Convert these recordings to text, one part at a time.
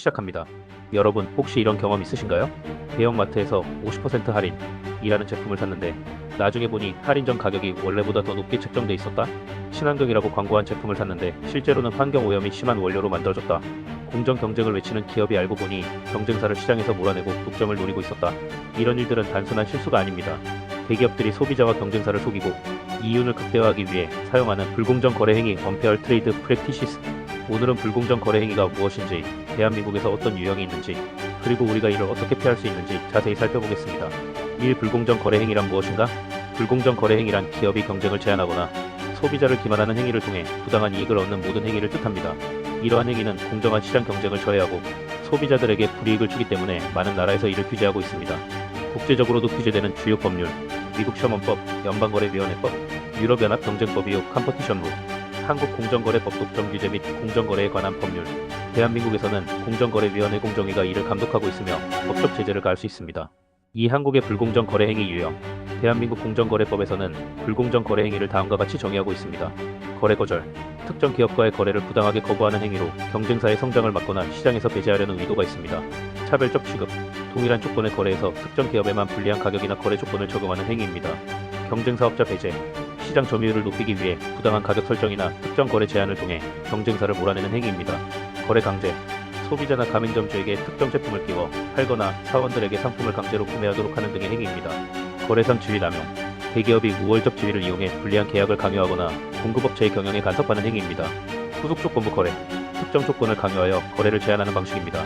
시작합니다. 여러분 혹시 이런 경험 있으신가요? 대형마트에서 50% 할인이라는 제품을 샀는데 나중에 보니 할인 전 가격이 원래보다 더 높게 책정돼 있었다. 친환경이라고 광고한 제품을 샀는데 실제로는 환경 오염이 심한 원료로 만들어졌다. 공정 경쟁을 외치는 기업이 알고 보니 경쟁사를 시장에서 몰아내고 독점을 노리고 있었다. 이런 일들은 단순한 실수가 아닙니다. 대기업들이 소비자와 경쟁사를 속이고 이윤을 극대화하기 위해 사용하는 불공정 거래 행위 언페어 트레이드 프랙티시스. 오늘은 불공정 거래 행위가 무엇인지, 대한민국에서 어떤 유형이 있는지, 그리고 우리가 이를 어떻게 피할 수 있는지 자세히 살펴보겠습니다. 1. 불공정 거래 행위란 무엇인가? 불공정 거래 행위란 기업이 경쟁을 제한하거나 소비자를 기만하는 행위를 통해 부당한 이익을 얻는 모든 행위를 뜻합니다. 이러한 행위는 공정한 시장 경쟁을 저해하고 소비자들에게 불이익을 주기 때문에 많은 나라에서 이를 규제하고 있습니다. 국제적으로도 규제되는 주요 법률, 미국 셔먼법, 연방거래위원회법, 유럽연합 경쟁법 이후 컴퍼티션 룰, 한국 공정거래법 독점 규제 및 공정거래에 관한 법률. 대한민국에서는 공정거래위원회 공정위가 이를 감독하고 있으며 법적 제재를 가할 수 있습니다. 이 한국의 불공정 거래 행위 유형. 대한민국 공정거래법에서는 불공정 거래 행위를 다음과 같이 정의하고 있습니다. 거래 거절. 특정 기업과의 거래를 부당하게 거부하는 행위로 경쟁사의 성장을 막거나 시장에서 배제하려는 의도가 있습니다. 차별적 취급. 동일한 조건의 거래에서 특정 기업에만 불리한 가격이나 거래 조건을 적용하는 행위입니다. 경쟁사업자 배제. 시장 점유율을 높이기 위해 부당한 가격 설정이나 특정 거래 제한을 통해 경쟁사를 몰아내는 행위입니다. 거래 강제. 소비자나 가맹점주에게 특정 제품을 끼워 팔거나 사원들에게 상품을 강제로 구매하도록 하는 등의 행위입니다. 거래상 지위 남용. 대기업이 우월적 지위를 이용해 불리한 계약을 강요하거나 공급업체의 경영에 간섭하는 행위입니다. 후속조건부 거래. 특정 조건을 강요하여 거래를 제한하는 방식입니다.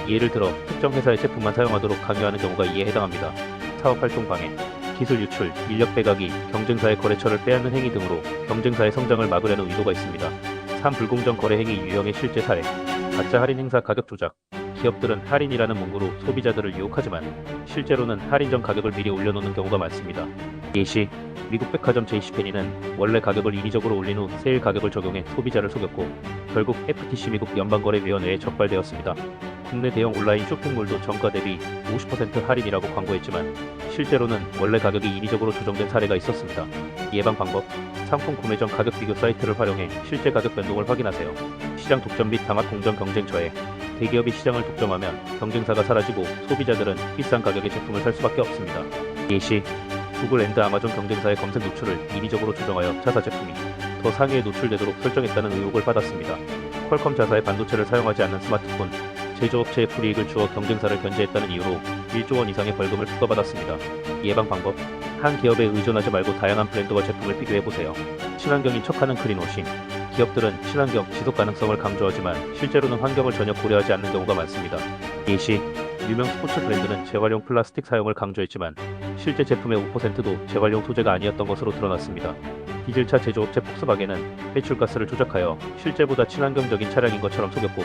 예를 들어 특정 회사의 제품만 사용하도록 강요하는 경우가 이에 해당합니다. 사업활동 방해. 기술 유출, 인력 빼가기, 경쟁사의 거래처를 빼앗는 행위 등으로 경쟁사의 성장을 막으려는 의도가 있습니다. 3. 불공정 거래 행위 유형의 실제 사례. 가짜 할인 행사 가격 조작. 기업들은 할인이라는 문구로 소비자들을 유혹하지만 실제로는 할인 전 가격을 미리 올려놓는 경우가 많습니다. 예시, 미국 백화점 제이시페니는 원래 가격을 인위적으로 올린 후 세일 가격을 적용해 소비자를 속였고 결국 FTC 미국 연방거래위원회에 적발되었습니다. 국내 대형 온라인 쇼핑몰도 정가 대비 50% 할인이라고 광고했지만 실제로는 원래 가격이 인위적으로 조정된 사례가 있었습니다. 예방 방법. 상품 구매 전 가격 비교 사이트를 활용해 실제 가격 변동을 확인하세요. 시장 독점 및 당합 공정 경쟁 저해. 대기업이 시장을 독점하면 경쟁사가 사라지고 소비자들은 비싼 가격의 제품을 살 수밖에 없습니다. 예시, 구글 앤드 아마존 경쟁사의 검색 노출을 인위적으로 조정하여 자사 제품이 더 상위에 노출되도록 설정했다는 의혹을 받았습니다. 퀄컴 자사의 반도체를 사용하지 않는 스마트폰 제조업체에 불이익을 주어 경쟁사를 견제했다는 이유로 1조 원 이상의 벌금을 부과받았습니다. 예방 방법. 한 기업에 의존하지 말고 다양한 브랜드와 제품을 비교해보세요. 친환경인 척하는 크린워싱. 기업들은 친환경, 지속 가능성을 강조하지만 실제로는 환경을 전혀 고려하지 않는 경우가 많습니다. 예시, 유명 스포츠 브랜드는 재활용 플라스틱 사용을 강조했지만 실제 제품의 5%도 재활용 소재가 아니었던 것으로 드러났습니다. 디젤차 제조업체 폭스바겐은 배출가스를 조작하여 실제보다 친환경적인 차량인 것처럼 속였고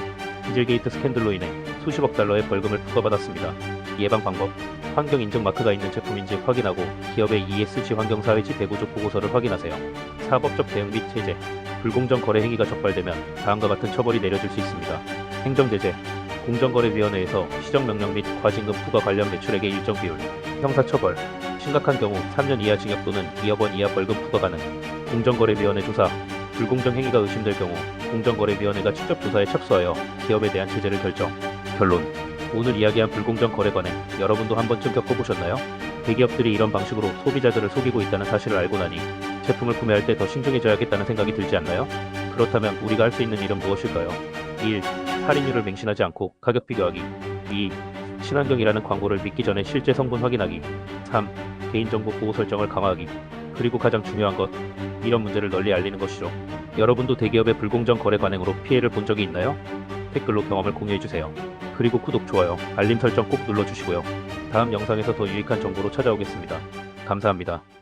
디젤게이트 스캔들로 인해 수십억 달러의 벌금을 부과받았습니다. 예방 방법. 환경 인증 마크가 있는 제품인지 확인하고 기업의 ESG 환경사회지 대구조 보고서를 확인하세요. 사법적 대응 및 제재. 불공정 거래 행위가 적발되면 다음과 같은 처벌이 내려질 수 있습니다. 행정제재. 공정거래위원회에서 시정명령 및 과징금 부과 관련 매출액의 일정 비율. 형사처벌. 심각한 경우 3년 이하 징역 또는 2억 원 이하 벌금 부과 가능. 공정거래위원회 조사. 불공정 행위가 의심될 경우 공정거래위원회가 직접 조사에 착수하여 기업에 대한 제재를 결정. 결론. 오늘 이야기한 불공정 거래 관행 여러분도 한 번쯤 겪어보셨나요? 대기업들이 이런 방식으로 소비자들을 속이고 있다는 사실을 알고 나니 제품을 구매할 때 더 신중해져야겠다는 생각이 들지 않나요? 그렇다면 우리가 할 수 있는 일은 무엇일까요? 1. 할인율을 맹신하지 않고 가격 비교하기. 2. 친환경이라는 광고를 믿기 전에 실제 성분 확인하기. 3. 개인정보 보호 설정을 강화하기. 그리고 가장 중요한 것, 이런 문제를 널리 알리는 것이죠. 여러분도 대기업의 불공정 거래 관행으로 피해를 본 적이 있나요? 댓글로 경험을 공유해주세요. 그리고 구독, 좋아요, 알림 설정 꼭 눌러주시고요. 다음 영상에서 더 유익한 정보로 찾아오겠습니다. 감사합니다.